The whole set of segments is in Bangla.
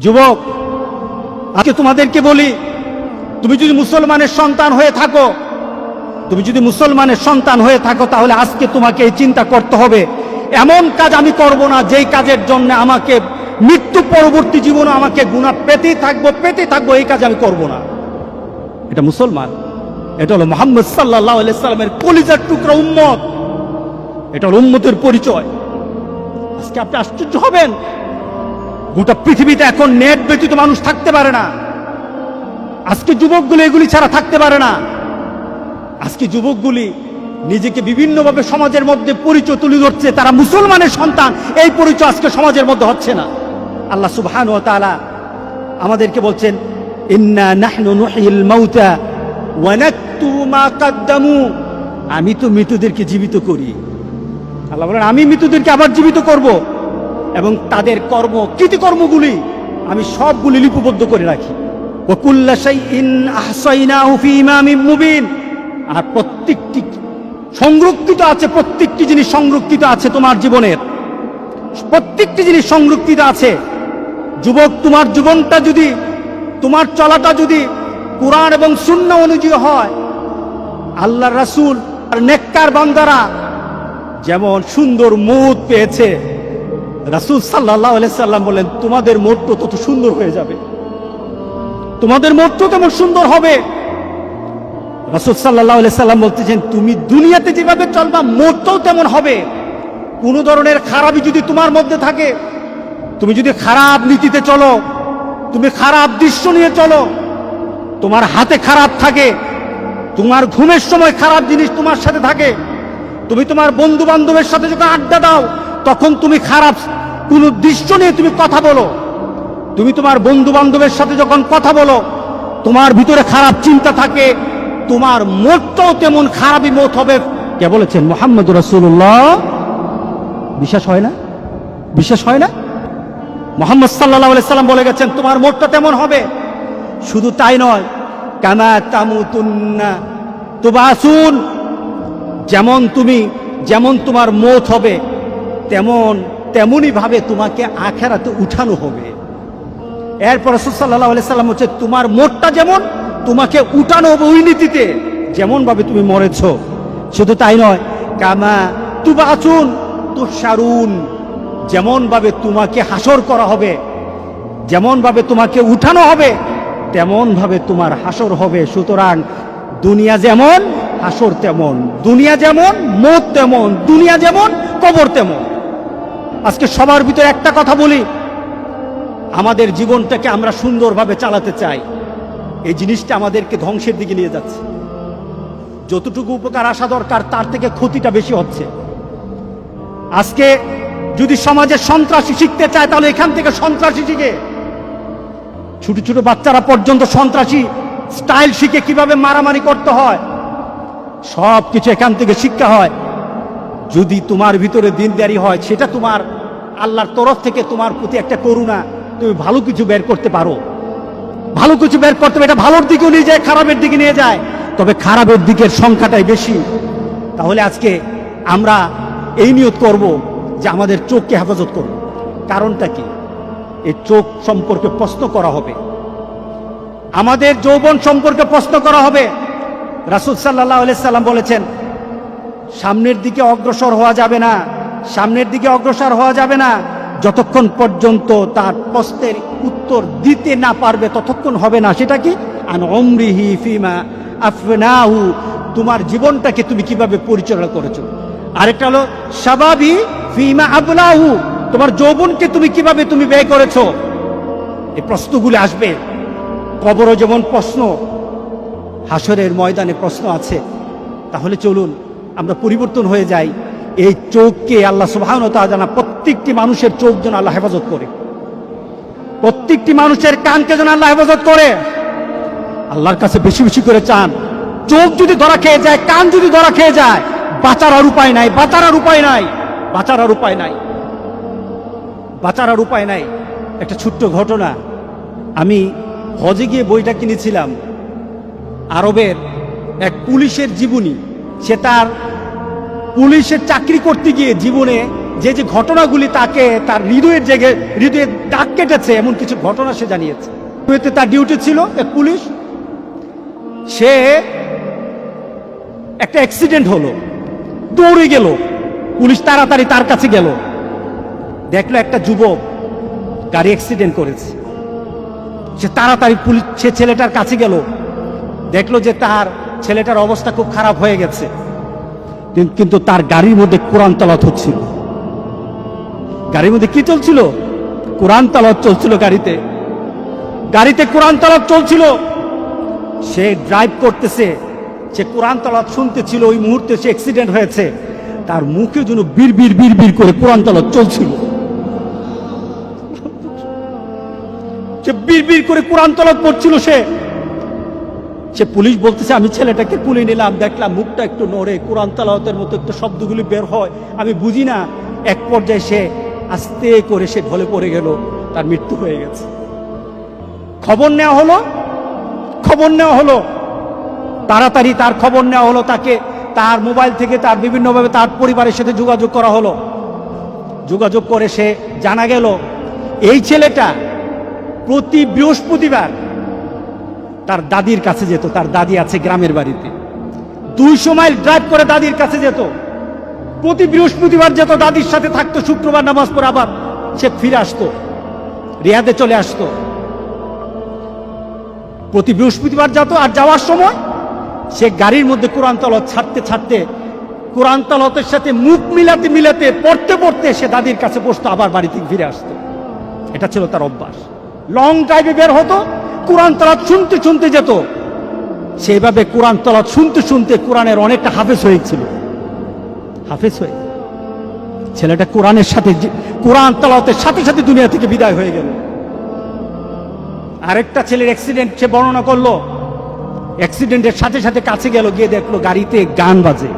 যুবক, আজকে তোমাদেরকে বলি, তুমি যদি মুসলমানের সন্তান হয়ে থাকো, তাহলে আজকে তোমাকে এই চিন্তা করতে হবে, এমন কাজ আমি করব না যেই কাজের জন্য আমাকে মৃত্যু পরবর্তী জীবনে আমাকে গুনাহ পেতেই থাকবো, এই কাজ আমি করব না। এটা মুসলমান, এটা হলো মুহাম্মদ সাল্লাল্লাহু আলাইহি সাল্লামের কলিজার টুকরা উম্মত, এটা হলো উম্মতের পরিচয়। আজকে আপনি আশ্চর্য হবেন, গোটা পৃথিবীতে এখন নেট ব্যতীত মানুষ থাকতে পারে না। আজকে যুবকগুলি এগুলি ছাড়া থাকতে পারে না। আজকে যুবকগুলি নিজেকে বিভিন্নভাবে সমাজের মধ্যে পরিচয় তুলে ধরছে, তারা মুসলমানের সন্তান, এই পরিচয় আজকে সমাজের মধ্যে হচ্ছে না। আল্লাহ সুবহানাহু ওয়া তাআলা আমাদেরকে বলছেন, ইন্না নাহনু নুহয়িল মাউতা ওয়া নাকতুবু মা কদ্দামু, আমি তো মৃতদেরকে জীবিত করি। আল্লাহ বলেন, আমি মৃতদেরকে আবার জীবিত করব এবং তাদের কৃতকর্মগুলি আমি সবগুলি লিপিবদ্ধ করে রাখি। ওয়া কুল্লা শাইইন আহসাইনাহু ফি ইমামিন মুবিন, আর প্রত্যেকটি জিনিস সংরক্ষিত আছে তোমার জীবনের, প্রত্যেকটি জিনিস সংরক্ষিত আছে। যুবক, তোমার জীবনটা যদি, তোমার চলাটা যদি কুরআন এবং সুন্নাহ অনুযায়ী হয়, আল্লাহর রাসূল আর নেককার বান্দারা যেমন সুন্দর মউত পেয়েছে, রাসূল সাল্লাল্লাহু আলাইহি সাল্লাম বলেন, তোমাদের মউত তত সুন্দর হয়ে যাবে, তোমাদের মউত তেমন সুন্দর হবে। রাসূল সাল্লাল্লাহু আলাইহি সাল্লাম বলতেছেন, তুমি দুনিয়াতে যেভাবে চলবা মউতও তেমন হবে। কোন ধরনের খারাপই যদি তোমার মধ্যে থাকে, তুমি যদি খারাপ নীতিতে চলো, তুমি খারাপ দৃশ্য নিয়ে চলো, তোমার হাতে খারাপ থাকে, তোমার ঘুমের সময় খারাপ জিনিস তোমার সাথে থাকে, তুমি তোমার বন্ধু বান্ধবের সাথে যখন আড্ডা দাও তখন তুমি খারাপ কোন দৃশ্য নিয়ে তুমি কথা বলো, তুমি তোমার বন্ধু বান্ধবের সাথে যখন কথা বলো তোমার ভিতরে খারাপ চিন্তা থাকে, তোমার মতটাও তেমন খারাপই মত হবে। কে বলেছেন? মুহাম্মদুর রাসূলুল্লাহ। বিশ্বাস হয় না? মুহাম্মদ সাল্লাল্লাহু আলাইহি সাল্লাম বলে গেছেন, তোমার মতটা তেমন হবে। শুধু তাই নয়, কামা তামুতুন্না তুবাসুন, যেমন তোমার মত হবে তেমনই ভাবে তোমাকে আখিরাতে উঠানো হবে। এরপর রাসূল সাল্লাল্লাহু আলাইহি সাল্লাম হচ্ছে, তোমার মতটা যেমন তোমাকে উঠানো হবে ওই নীতিতে, যেমন ভাবে তুমি মরেছো। শুধু তাই নয়, কামা তুবাসুন তুশারুন, যেমন ভাবে তোমাকে হাসর করা হবে, যেমন ভাবে তোমাকে উঠানো হবে তেমন ভাবে তোমার হাসর হবে। সুতরাং দুনিয়া যেমন হাসর তেমন, দুনিয়া যেমন মওত তেমন, দুনিয়া যেমন কবর তেমন। আজকে সবার ভিতরে একটা কথা বলি, আমাদের জীবনটাকে আমরা সুন্দরভাবে চালাতে চাই, এই জিনিসটা আমাদেরকে ধ্বংসের দিকে নিয়ে যাচ্ছে। যতটুকু উপকার আসা দরকার তার থেকে ক্ষতিটা বেশি হচ্ছে। আজকে যদি সমাজে সন্ত্রাসী শিখতে চায় তাহলে এখান থেকে সন্ত্রাসী শিখে, ছোট ছোট বাচ্চারা পর্যন্ত সন্ত্রাসী স্টাইল শিখে কিভাবে মারামারি করতে হয়, সব কিছু এখান থেকে শিক্ষা হয়। যদি তোমার ভিতরে দিনদারি হয়, সেটা তোমার আল্লাহর তরফ থেকে তোমার প্রতি একটা করুণা, তুমি ভালো কিছু বের করতে পারো, ভালো কিছু বের করতে পারো। এটা ভালোর দিকেও নিয়ে যায়, খারাপের দিকে নিয়ে যায়, তবে খারাপের দিকের সংখ্যাটাই বেশি। তাহলে আজকে আমরা এই নিয়ত করব যে আমাদের চোখকে হেফাজত করব। কারণটা কি? এই চোখ সম্পর্কে প্রশ্ন করা হবে, আমাদের যৌবন সম্পর্কে প্রশ্ন করা হবে। রাসূল সাল্লাল্লাহু আলাইহি সাল্লাম বলেছেন, সামনের দিকে অগ্রসর হওয়া যাবে না যতক্ষণ পর্যন্ত তার প্রশ্নের উত্তর দিতে না পারবে, ততক্ষণ হবে না। সেটা কি? আন উমরিহি ফিমা আফনাহু, তোমার জীবনটাকে তুমি কিভাবে পরিচালনা করেছো। আরেকটা হলো শাবাবি ফিমা আবলাহু, তোমার যৌবনকে তুমি কিভাবে ব্যয় করেছো। এই প্রশ্নগুলো আসবে। কবরও যেমন প্রশ্ন, হাসরের ময়দানে প্রশ্ন আছে। তাহলে চলুন আমরা পরিবর্তন হয়ে যাই। এই চোখকে আল্লাহ সুবহানাহু ওয়া তাআলা, প্রত্যেকটি মানুষের চোখ যেন আল্লাহ হেফাজত করে, প্রত্যেকটি মানুষের কানকে যেন আল্লাহ হেফাজত করে। আল্লাহর কাছে বেশি বেশি করে চান। চোখ যদি ধরা খেয়ে যায়, কান যদি ধরা খেয়ে যায়, বাঁচার আর উপায় নাই। একটা ছোট্ট ঘটনা, আমি হজে গিয়ে বইটা কিনেছিলাম, আরবের এক পুলিশের জীবনী। সে তার পুলিশের চাকরি করতে গিয়ে জীবনে যে যে ঘটনাগুলি তাকে তার হৃদয়ে দাগ কেটেছে, এমন কিছু ঘটনা সে জানিয়েছে। তার ডিউটি ছিল এক পুলিশ, সে একটা অ্যাক্সিডেন্ট হলো, দৌড়ে গেল, পুলিশ তাড়াতাড়ি তার কাছে গেল, দেখলো একটা যুবক গাড়ি অ্যাক্সিডেন্ট করেছে। সে তাড়াতাড়ি সে ছেলেটার কাছে গেল, দেখলো যে তার ছেলেটার অবস্থা খুব খারাপ হয়ে গেছে, কিন্তু তার গাড়ির মধ্যে কোরআন তেলাওয়াত হচ্ছিল। গাড়ির মধ্যে কি চলছিল? কোরআন তেলাওয়াত চলছিল। গাড়িতে কোরআন তেলাওয়াত চলছিল। সে ড্রাইভ করতেছে, সে কোরআন তেলাওয়াত শুনতেছিল। ওই মুহূর্তে সে অ্যাক্সিডেন্ট হয়েছে, তার মুখে যেন বিড় করে কোরআন তেলাওয়াত চলছিল। সে বিড় করে কোরআন তেলাওয়াত পড়ছিল। সে পুলিশ বলতেছে, আমি ছেলেটাকে কুলে নিলাম, দেখলাম মুখটা একটু নড়ে, কোরআন তেলাওয়াতের মতো একটু শব্দগুলি বের হয়, আমি বুঝি না। এক পর্যায়ে সে আস্তে করে সে ঢলে পড়ে গেল, তার মৃত্যু হয়ে গেছে। খবর নেওয়া হলো, তাড়াতাড়ি তার খবর নেওয়া হলো, তাকে তার মোবাইল থেকে তার বিভিন্নভাবে তার পরিবারের সাথে যোগাযোগ করা হলো। যোগাযোগ করে সে জানা গেল এই ছেলেটা প্রতি বৃহস্পতিবার তার দাদির কাছে যেত। তার দাদি আছে গ্রামের বাড়িতে, 200 মাইল ড্রাইভ করে দাদির কাছে যেত। প্রতি বৃহস্পতিবার যেত, দাদির সাথে থাকতো, শুক্রবার নামাজ পড়ে আবার সে ফিরে আসতো, রিয়াদে চলে আসতো। প্রতি বৃহস্পতিবার যেত, আর যাওয়ার সময় সে গাড়ির মধ্যে কোরআন তেলাওয়াত ছাড়তে কোরআন তেলাওয়াতের সাথে মুখ মিলাতে পড়তে সে দাদির কাছে বসতো, আবার বাড়ি থেকে ফিরে আসতো। এটা ছিল তার অভ্যাস। লং ড্রাইভে বের হতো, কোরআন তেলাওয়াত শুনতে যেত। সেইভাবে কোরআন তেলাওয়াত শুনতে কোরআনের অনেকটা হাফেজ হয়েছিল। ছেলেটা কোরআন তেলাওয়াতের সাথে দুনিয়া থেকে বিদায় হয়ে গেল। আরেকটা ছেলের অ্যাক্সিডেন্ট সে বর্ণনা করলো। অ্যাক্সিডেন্টের সাথে কাছে গেল, গিয়ে দেখলো গাড়িতে গান বাজে।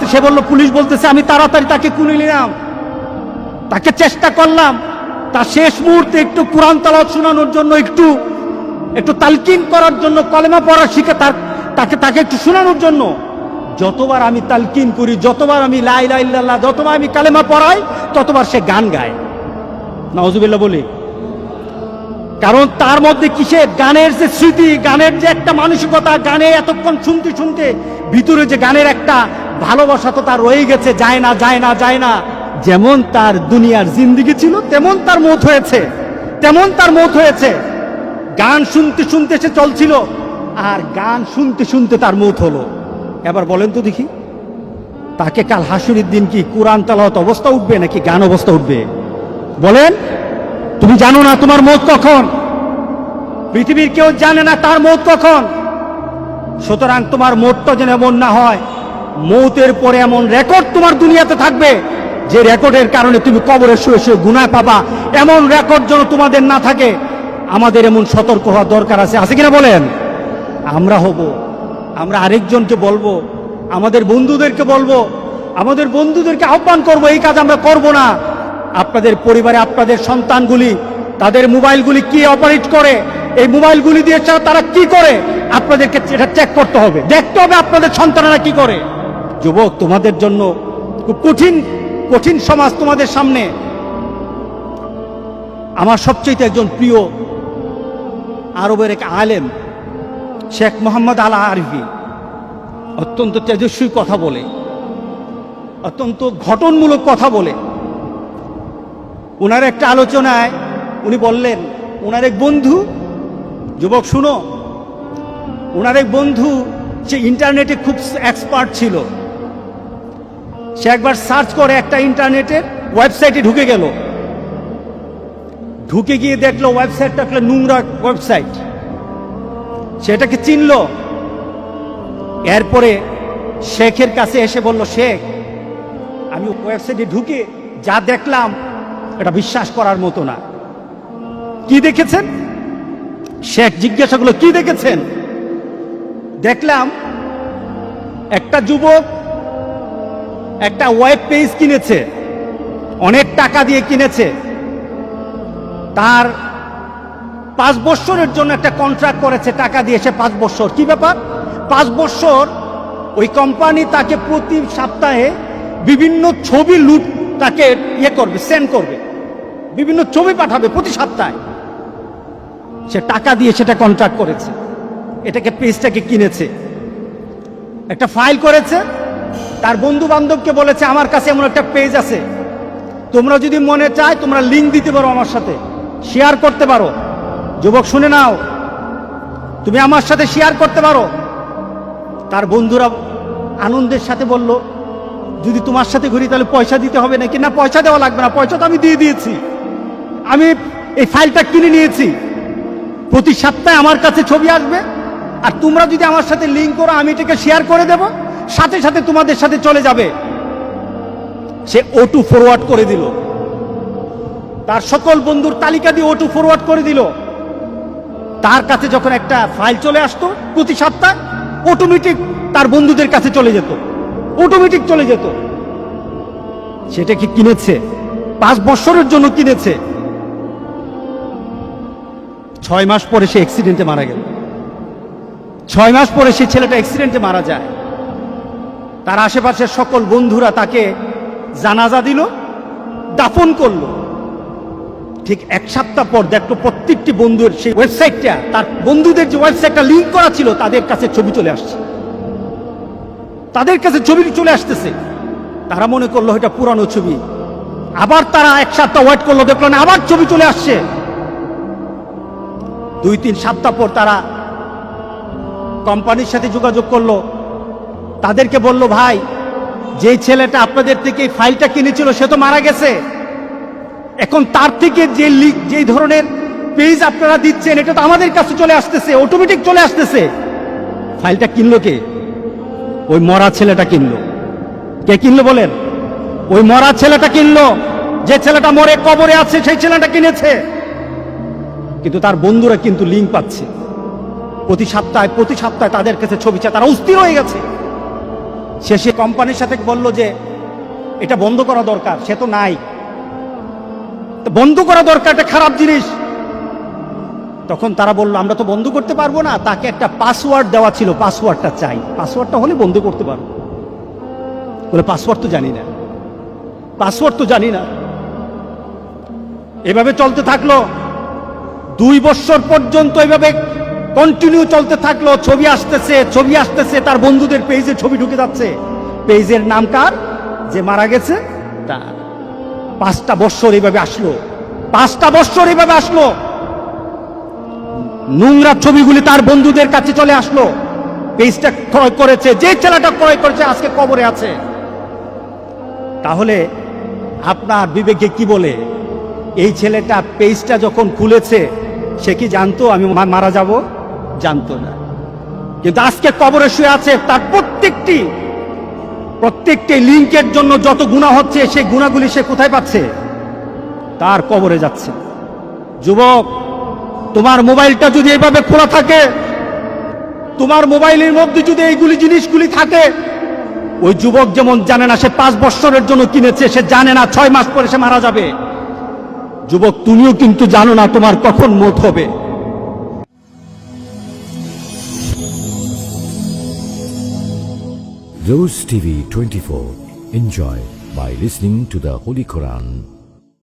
তো সে বললো, পুলিশ বলতেছে, আমি তাড়াতাড়ি তাকে কুলে নিলাম, তাকে চেষ্টা করলাম তার শেষ মুহূর্তে একটু কোরআন তেলাওয়াত শোনানোর জন্য, একটু তালকিন করার জন্য, কলেমা পড়া শিখে তাকে একটু শোনানোর জন্য। যতবার আমি তালকিন করি, যতবার আমি লা ইলাহা ইল্লাল্লাহ, যতবার আমি কালেমা পড়াই, ততবার সে গান গায়। নাউজুবিল্লাহ বলি। কারণ তার মধ্যে কিসের গানের যে স্মৃতি, গানের যে একটা মানসিকতা, গানে এতক্ষণ শুনতে ভিতরে যে গানের একটা ভালোবাসা তো তার রয়ে গেছে, যায় না। যেমন তার দুনিয়ার জিন্দেগি ছিল, তেমন তার মৌত হয়েছে। গান শুনতে সে চলছিল, আর গান শুনতে তার মৌত হলো। এবার বলেন তো দেখি, তাকে কাল হাসুরের দিন কি কোরআন তেলাওয়াত অবস্থা উঠবে নাকি গান অবস্থা উঠবে? বলেন। তুমি জানো না তোমার মৌত কখন, পৃথিবীর কেউ জানে না তার মৌত কখন। সুতরাং তোমার মৌতটা যেন এমন না হয়, মৌতের পরে এমন রেকর্ড তোমার দুনিয়াতে থাকবে, যে রেকর্ডের কারণে তুমি কবরে শুয়ে গুনাহ পাবা। এমন রেকর্ড যেন তোমাদের না থাকে। আমাদের এমন সতর্ক হওয়া দরকার আছে কিনা বলেন? আমরা আরেকজনকে বলবো, আমাদের বন্ধুদেরকে আহ্বান করব, এই কাজ আমরা করব না। আপনাদের পরিবারে আপনাদের সন্তানগুলি তাদের মোবাইলগুলি কি অপারেট করে, এই মোবাইলগুলি দিয়ে তারা কি করে, আপনাদেরকে এটা চেক করতে হবে, দেখতে হবে আপনাদের সন্তানেরা কি করে। যুবক, তোমাদের জন্য খুব কঠিন সমাজ তোমাদের সামনে। আমার সবচেয়ে একজন প্রিয় আরবের এক আলেম, শেখ মোহাম্মদ আল আরিফি, অত্যন্ত তেজস্বী কথা বলে, অত্যন্ত ঘটনমূলক কথা বলে। ওনার একটা আলোচনায় উনি বললেন, ওনার এক বন্ধু, যুবক শুনো, ওনার এক বন্ধু সে ইন্টারনেটে খুব এক্সপার্ট ছিল। সে একবার সার্চ করে একটা ইন্টারনেটের ওয়েবসাইটে ঢুকে গিয়ে দেখলো ওয়েবসাইটটা একটা নোংরা ওয়েবসাইট। সেটাকে চিনল। এরপরে শেখের কাছে এসে বলল, শেখ, আমি ওয়েবসাইটে ঢুকে যা দেখলাম এটা বিশ্বাস করার মতো না। কি দেখেছেন? শেখ জিজ্ঞাসা করলো, কি দেখেছেন? দেখলাম একটা যুবক একটা ওয়েব পেজ কিনেছে, অনেক টাকা দিয়ে কিনেছে। তার 5 বছরের জন্য একটা কন্ট্রাক্ট করেছে, টাকা দিয়েছে 5 বছর। কি ব্যাপার? 5 বছর ওই কোম্পানি তাকে প্রতি সপ্তাহে বিভিন্ন ছবি লুট তাকে ইয়ে করবে, সেন্ড করবে, বিভিন্ন ছবি পাঠাবে প্রতি সপ্তাহে। সে টাকা দিয়ে সেটা কন্ট্রাক্ট করেছে, এটাকে পেজটাকে কিনেছে, একটা ফাইল করেছে, তার বন্ধু বান্ধবকে বলেছে আমার কাছে এমন একটা পেজ আছে, তোমরা যদি মনে চায় তোমরা লিঙ্ক দিতে পারো, আমার সাথে শেয়ার করতে পারো। যুবক শুনে নাও, তুমি আমার সাথে শেয়ার করতে পারো। তার বন্ধুরা আনন্দের সাথে বলল, যদি তোমার সাথে ঘুরি তাহলে পয়সা দিতে হবে নাকি? না, পয়সা দেওয়া লাগবে না, পয়সা তো আমি দিয়ে দিয়েছি, আমি এই ফাইলটা কিনে নিয়েছি, প্রতি সপ্তাহে আমার কাছে ছবি আসবে, আর তোমরা যদি আমার সাথে লিঙ্ক করো আমি এটাকে শেয়ার করে দেব, সাথে সাথে তোমাদের সাথে চলে যাবে। সে O2 ফরওয়ার্ড করে দিল, তার সকল বন্ধুর তালিকা দিয়ে O2 ফরওয়ার্ড করে দিল। তার কাছে যখন একটা ফাইল চলে আসতো প্রতি সপ্তাহে, অটোমেটিক তার বন্ধুদের কাছে চলে যেত, অটোমেটিক চলে যেত। সেটা কি কিনেছে, 5 বছরের জন্য কিনেছে। 6 মাস পরে সে অ্যাক্সিডেন্টে মারা গেল। 6 মাস পরে সেই ছেলেটা অ্যাক্সিডেন্টে মারা যায়। তার আশেপাশের সকল বন্ধুরা তাকে জানাজা দিল, দাফন করলো। ঠিক 1 সপ্তাহ পর দেখলো প্রত্যেকটি বন্ধুর সেই ওয়েবসাইটটা, তার বন্ধুদের যে ওয়েবসাইটটা লিঙ্ক করা ছিল, তাদের কাছে ছবি চলে আসছে, তাদের কাছে ছবি চলে আসতেছে। তারা মনে করলো এটা পুরানো ছবি। আবার তারা 1 সপ্তাহ ওয়েট করলো, দেখলো না, আবার ছবি চলে আসছে। 2-3 সপ্তাহ পর তারা কোম্পানির সাথে যোগাযোগ করলো, তাদেরকে বলল, ভাই, যে ছেলেটা আপনাদের থেকে এই ফাইলটা কিনেছিল সে তো মারা গেছে, এখন তার থেকে যে ধরনের পেজ আপনারা দিচ্ছেন এটা তো আমাদের কাছে চলে আসতেছে, অটোমেটিক চলে আসতেছে। ফাইলটা কিনলো কে? ওই মরা ছেলেটা কিনলো। কে কিনলো বলেন? ওই মরা ছেলেটা কিনলো। যে ছেলেটা মরে কবরে আছে সেই ছেলেটা কিনেছে। কিন্তু তার বন্ধুরা কিন্তু লিঙ্ক পাচ্ছে, প্রতি সপ্তাহে তাদের কাছে ছবি চায়। তারা অস্থির হয়ে গেছে। শেষে কোম্পানির সাথে বলল যে এটা বন্ধ করা দরকার, সে তো নাই, বন্ধ করা দরকার, এটা খারাপ জিনিস। তখন তারা বলল, আমরা তো বন্ধ করতে পারবো না, তাকে একটা পাসওয়ার্ড দেওয়া ছিল, পাসওয়ার্ডটা চাই, পাসওয়ার্ডটা হলে বন্ধ করতে পারবো। বলে পাসওয়ার্ড তো জানি না, পাসওয়ার্ড তো জানি না। এভাবে চলতে থাকলো 2 বছর পর্যন্ত, এভাবে কন্টিনিউ চলতে থাকলো। ছবি আসতেছে, তার বন্ধুদের পেজে ছবি ঢুকে যাচ্ছে। পেজের নাম কার? যে মারা গেছে তার। 5টা বছর এইভাবে আসলো, 5টা বছর এইভাবে আসলো। নোংরা ছবিগুলি তার বন্ধুদের কাছে চলে আসলো। পেজটা ক্রয় করেছে, যে ছেলেটা ক্রয় করেছে আজকে কবরে আছে। তাহলে আপনার বিবেকে কি বলে? এই ছেলেটা পেজটা যখন খুলেছে সে কি জানতো আমি মারা যাব? জানতো না। কিন্তু আজকে কবরে শুয়ে আছে। তার প্রত্যেকটি লিঙ্কের জন্য যত গুনাহ হচ্ছে, সেই গুনাহগুলি সে কোথায় পাচ্ছে? তার কবরে যাচ্ছে। যুবক, তোমার মোবাইলটা যদি এইভাবে খোলা থাকে, তোমার মোবাইলের মধ্যে যদি এইগুলি জিনিসগুলি থাকে, ওই যুবক যেমন জানে না সে 5 বছরের জন্য কিনেছে, সে জানে না 6 মাস পরে সে মারা যাবে। যুবক, তুমিও কিন্তু জানো না তোমার কখন মৌত হবে। Rose TV 24. Enjoy by listening to the Holy Quran.